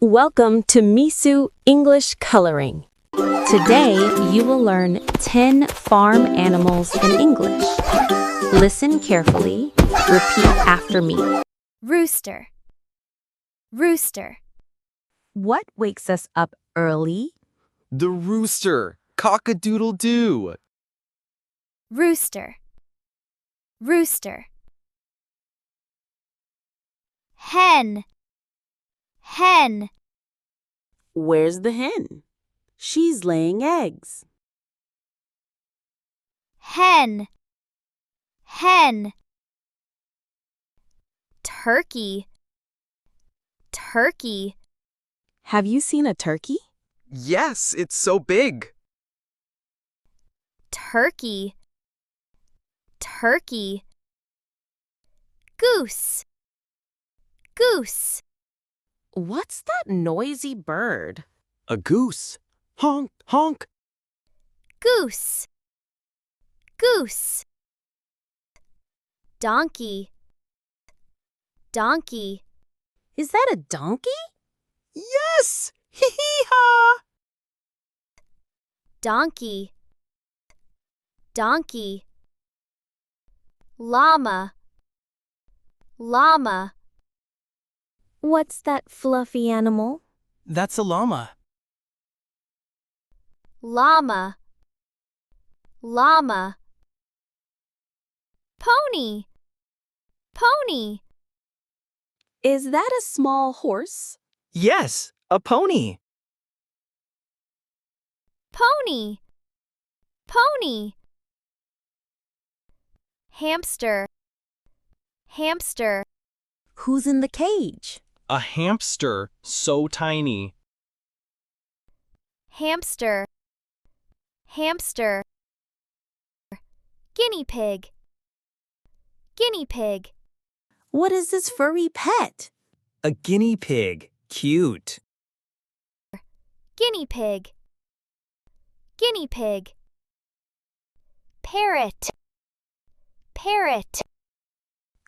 Welcome to Misoo English Coloring. Today you will learn 10 farm animals in English. Listen carefully. Repeat after me. Rooster. Rooster. What wakes us up early? The rooster. Cock-a-doodle-doo. Rooster. Rooster. Hen. Hen. Where's the hen? She's laying eggs. Hen. Hen. Turkey. Turkey. Have you seen a turkey? Yes, it's so big. Turkey. Turkey. Goose. Goose. What's that noisy bird? A goose. Honk, honk. Goose. Goose. Donkey. Donkey. Is that a donkey? Yes! Hee-hee-ha! Donkey. Donkey. Llama. Llama. What's that fluffy animal? That's a llama. Llama. Llama. Pony. Pony. Is that a small horse? Yes, a pony. Pony. Pony. Hamster. Hamster. Who's in the cage? A hamster so tiny. Hamster. Hamster. Guinea pig. Guinea pig. What is this furry pet? A guinea pig. Cute. Guinea pig. Guinea pig. Parrot. Parrot.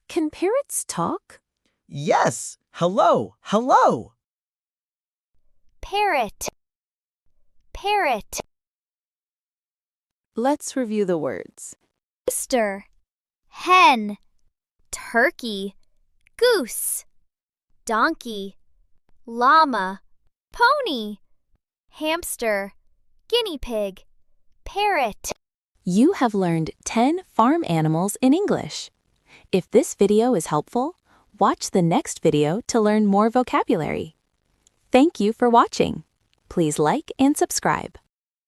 Can parrots talk? Yes. Hello, hello. Parrot. Parrot. Let's review the words. Rooster. Hen. Turkey. Goose. Donkey. Llama. Pony. Hamster. Guinea pig. Parrot. You have learned 10 farm animals in English. If this video is helpful, watch the next video to learn more vocabulary. Thank you for watching. Please like and subscribe.